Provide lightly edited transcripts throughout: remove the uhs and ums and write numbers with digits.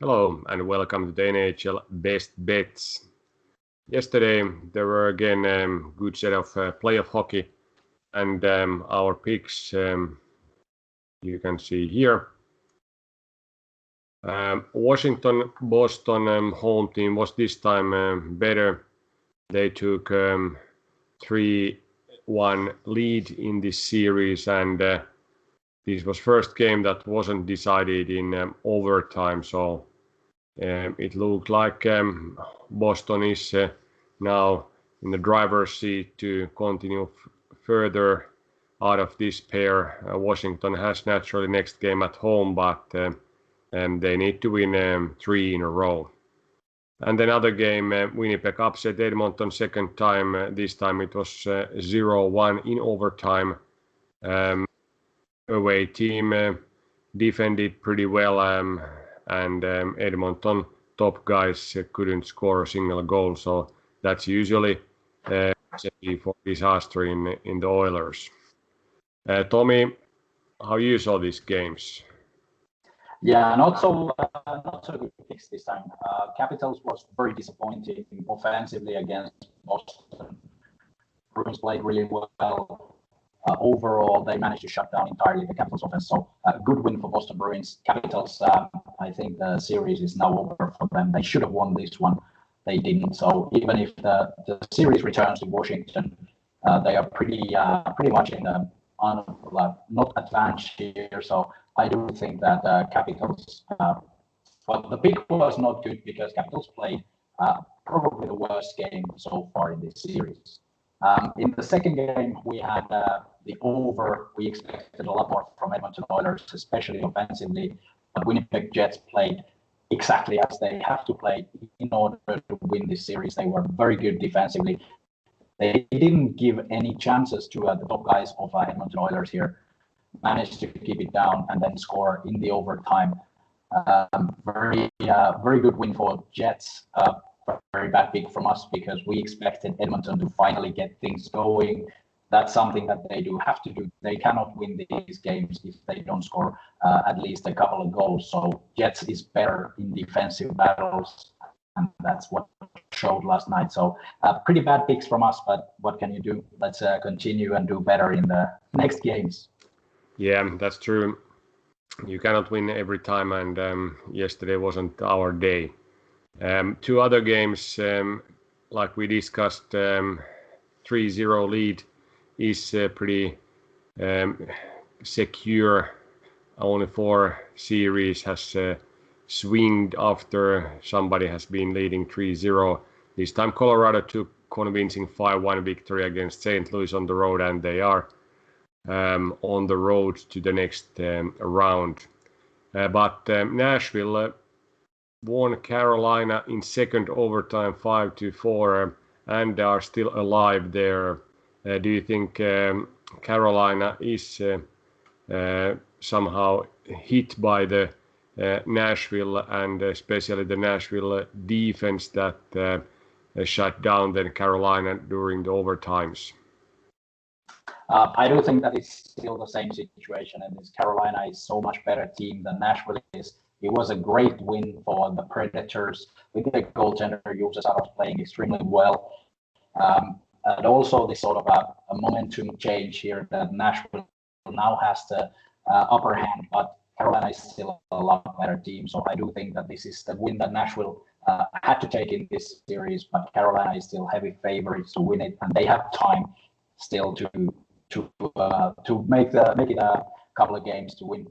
Hello and welcome to the NHL Best Bets. Yesterday there were again good set of playoff hockey and our picks you can see here. Washington-Boston home team was this time better. They took 3-1 lead in this series, and this was first game that wasn't decided in overtime, so it looked like Boston is now in the driver's seat to continue further out of this pair. Washington has naturally next game at home, but they need to win 3 in a row. And another game, Winnipeg upset Edmonton second time. This time it was 0-1 in overtime. Away team defended pretty well, and Edmonton top guys couldn't score a single goal, so that's usually recipe for disaster in the Oilers. Tommy, how you saw these games? Yeah, not so good picks this time. Capitals was very disappointing offensively against Boston. Bruins played really well. Overall, they managed to shut down entirely the Capitals offense. So good win for Boston Bruins. Capitals, I think the series is now over for them. They should have won this one. They didn't. So even if the series returns to Washington, they are pretty much in the not advanced here. So I do think that Capitals, well, the pick was not good because Capitals played probably the worst game so far in this series. In the second game, we had the over. We expected a lot more from Edmonton Oilers, especially offensively. But Winnipeg Jets played exactly as they have to play in order to win this series. They were very good defensively. They didn't give any chances to the top guys of Edmonton Oilers here. Managed to keep it down and then score in the overtime. Very good win for Jets. Very bad pick from us because we expected Edmonton to finally get things going. That's something that they do have to do. They cannot win these games if they don't score at least a couple of goals. So Jets is better in defensive battles, and that's what showed last night. So pretty bad picks from us, but what can you do? Let's continue and do better in the next games. Yeah, that's true. You cannot win every time, and yesterday wasn't our day. Two other games, like we discussed, 3-0 lead is pretty secure. Only 4 series has swinged after somebody has been leading 3-0. This time Colorado took convincing 5-1 victory against St. Louis on the road, and they are on the road to the next round. But Nashville won Carolina in second overtime 5-4 and are still alive there. Do you think Carolina is somehow hit by the Nashville and especially the Nashville defense that shut down then Carolina during the overtimes? I do think that it's still the same situation, and this Carolina is so much better team than Nashville is. It was a great win for the Predators with the goaltender Juuso playing extremely well. And also this sort of a momentum change here that Nashville now has the upper hand, but Carolina is still a lot better team. So I do think that this is the win that Nashville had to take in this series, but Carolina is still heavy favorites to win it, and they have time still to make it a couple of games to win.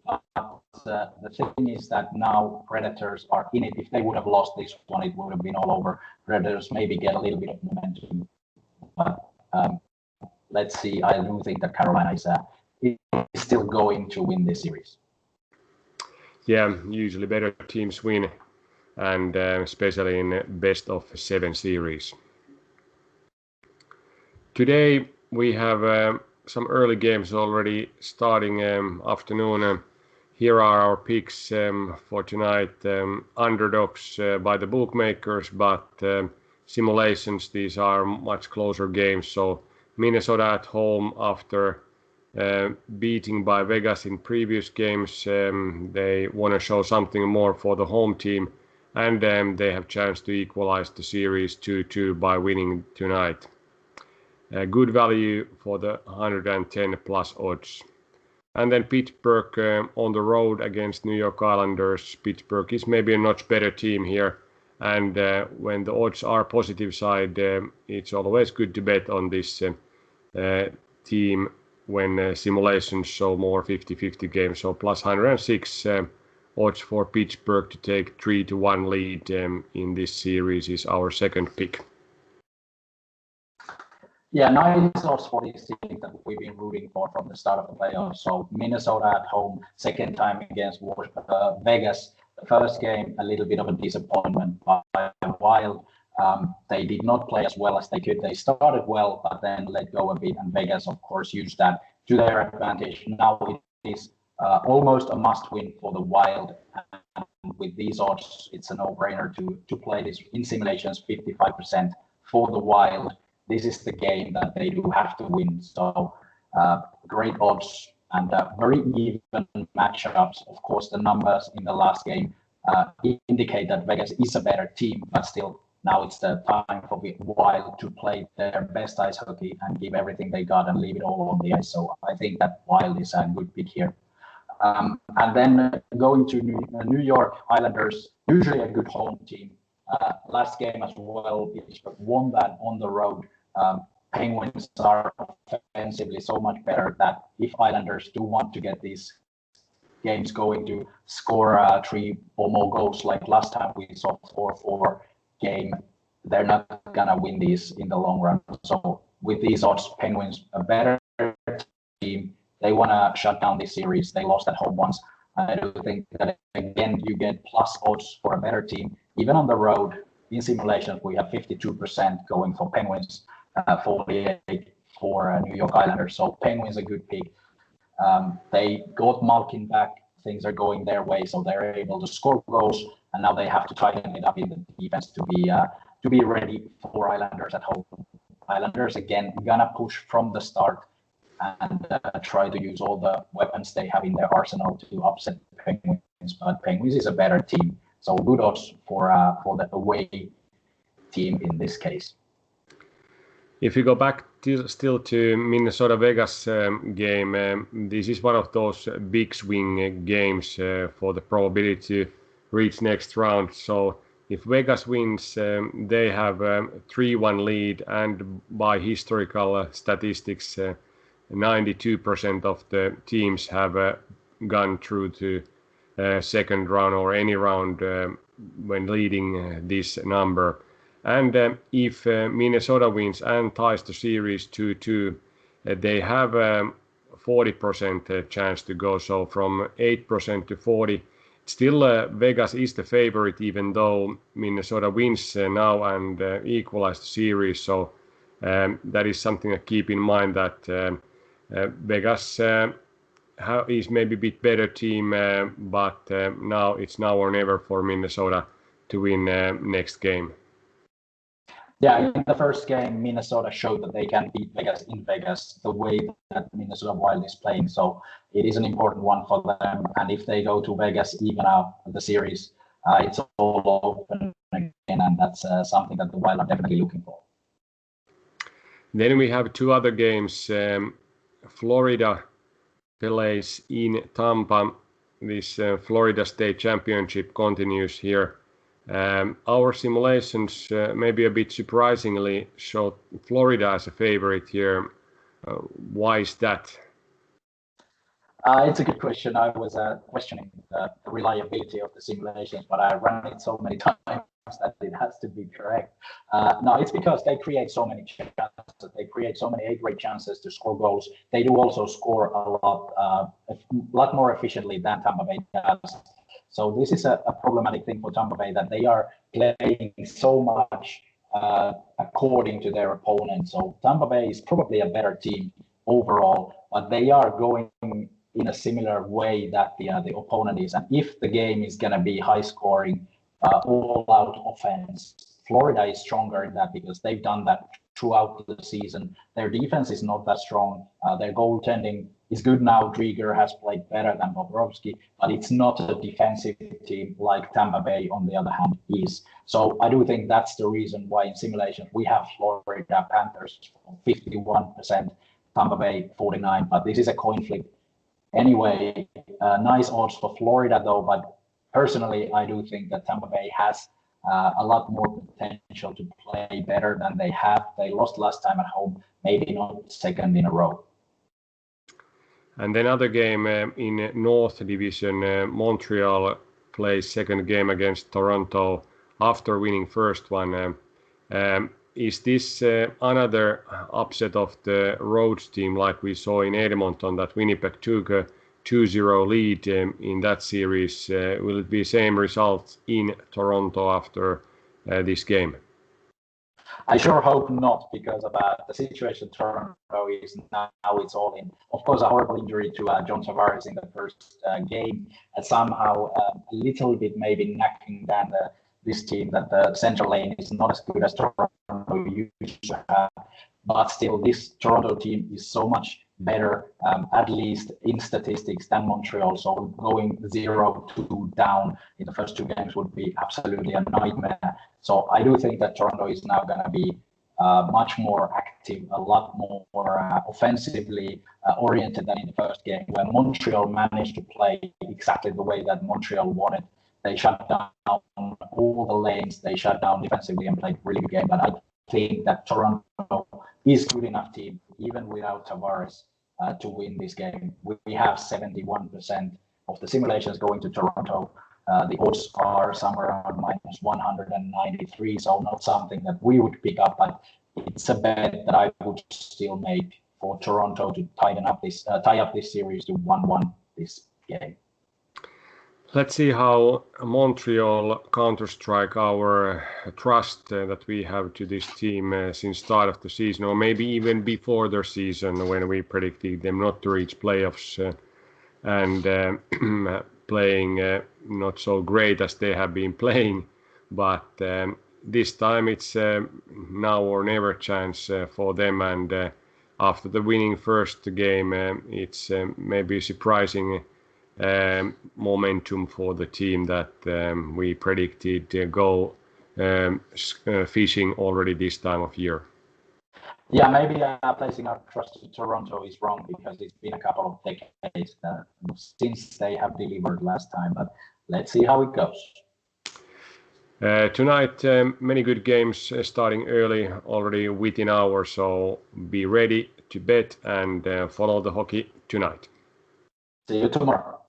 The thing is that now Predators are in it. If they would have lost this one, it would have been all over. Predators maybe get a little bit of momentum, but let's see. I do think that Carolina is still going to win this series. Yeah, usually better teams win, and especially in best of 7 series. Today we have some early games already starting afternoon. Here are our picks for tonight. Underdogs by the bookmakers, but simulations, these are much closer games. So Minnesota at home after beating by Vegas in previous games. They want to show something more for the home team, and they have chance to equalize the series 2-2 by winning tonight. Good value for the 110 plus odds. And then Pittsburgh on the road against New York Islanders. Pittsburgh is maybe a notch better team here, and when the odds are positive side, it's always good to bet on this team when simulations show more 50-50 games. So plus 106 odds for Pittsburgh to take 3-1 lead in this series is our second pick. Yeah, nice odds for this team that we've been rooting for from the start of the playoffs. So Minnesota at home, second time against Vegas. The first game, a little bit of a disappointment by Wild. They did not play as well as they could. They started well, but then let go a bit, and Vegas, of course, used that to their advantage. Now it is almost a must-win for the Wild. And with these odds, it's a no-brainer to play this in simulations, 55% for the Wild. This is the game that they do have to win. So great odds and very even matchups. Of course, the numbers in the last game indicate that Vegas is a better team, but still now it's the time for the Wild to play their best ice hockey and give everything they got and leave it all on the ice. So I think that Wild is a good pick here. And then going to New York Islanders, usually a good home team. Last game as well, Pittsburgh won that on the road. Penguins are offensively so much better that if Islanders do want to get these games going to score 3 or more goals like last time we saw 4-4 game, they're not gonna win these in the long run. So with these odds, Penguins a better team. They want to shut down this series. They lost at home once. I do think that again you get plus odds for a better team. Even on the road, in simulations, we have 52% going for Penguins, 48% for New York Islanders. So Penguins a good pick. They got Malkin back. Things are going their way, so they're able to score goals. And now they have to tighten it up in the defense to be ready for Islanders at home. Islanders again gonna push from the start and try to use all the weapons they have in their arsenal to upset Penguins. But Penguins is a better team. So good odds for the away team in this case. If you go back still to Minnesota-Vegas game, this is one of those big swing games for the probability to reach next round. So if Vegas wins, they have 3-1 lead, and by historical statistics, 92% of the teams have gone through to second round or any round when leading this number. And if Minnesota wins and ties the series 2-2, they have 40% chance to go. So from 8% to 40%. Still, Vegas is the favorite, even though Minnesota wins now and equalize the series. So that is something to keep in mind, that Vegas is maybe a bit better team, but now it's now or never for Minnesota to win next game. Yeah, in the first game, Minnesota showed that they can beat Vegas in Vegas the way that Minnesota Wild is playing. So it is an important one for them. And if they go to Vegas, even out the series, it's all open again. And that's something that the Wild are definitely looking for. Then we have two other games. Florida plays in Tampa. This Florida State Championship continues here. Our simulations, maybe a bit surprisingly, show Florida as a favorite here. Why is that? It's a good question. I was questioning the reliability of the simulations, but I ran it so many times that it has to be correct. No, it's because they create so many chances. They create so many A-grade chances to score goals. They do also score a lot more efficiently than Tampa Bay does. So this is a problematic thing for Tampa Bay, that they are playing so much according to their opponent. So Tampa Bay is probably a better team overall, but they are going in a similar way that the opponent is. And if the game is going to be high scoring, all out offense, Florida is stronger in that because they've done that throughout the season. Their defense is not that strong. Their goaltending is good now. Drieger has played better than Bobrovsky, but it's not a defensive team like Tampa Bay, on the other hand, is. So I do think that's the reason why in simulations we have Florida Panthers 51%, Tampa Bay 49%, but this is a coin flip. Anyway, nice odds for Florida though, but personally, I do think that Tampa Bay has a lot more potential to play better than they have. They lost last time at home, maybe not second in a row. And then other game in North Division, Montreal plays second game against Toronto after winning first one. Is this another upset of the road team like we saw in Edmonton, that Winnipeg took a 2-0 lead in that series? Will it be same result in Toronto after this game? I sure hope not, because of the situation Toronto is now, it's all in. Of course, a horrible injury to John Tavares in the first game, somehow a little bit maybe knocking down this team, that the central lane is not as good as Toronto used to have. But still, this Toronto team is so much better, at least in statistics, than Montreal. So going 0-2 down in the first two games would be absolutely a nightmare. So I do think that Toronto is now going to be much more active, a lot more offensively oriented than in the first game, when Montreal managed to play exactly the way that Montreal wanted. They shut down all the lanes, they shut down defensively and played really good game. But I think that Toronto is good enough team, even without Tavares, to win this game. We have 71% of the simulations going to Toronto. The odds are somewhere around minus 193, so not something that we would pick up, but it's a bet that I would still make for Toronto to tie up this series to 1-1 this game. Let's see how Montreal counter-strike our trust that we have to this team since start of the season, or maybe even before the season, when we predicted them not to reach playoffs and playing not so great as they have been playing. But this time it's now or never chance for them. And after the winning first game, it's maybe surprising momentum for the team that we predicted go fishing already this time of year. Yeah, maybe placing our trust in Toronto is wrong, because it's been a couple of decades since they have delivered last time, but let's see how it goes. Tonight, many good games starting early, already within hours, so be ready to bet and follow the hockey tonight. See you tomorrow.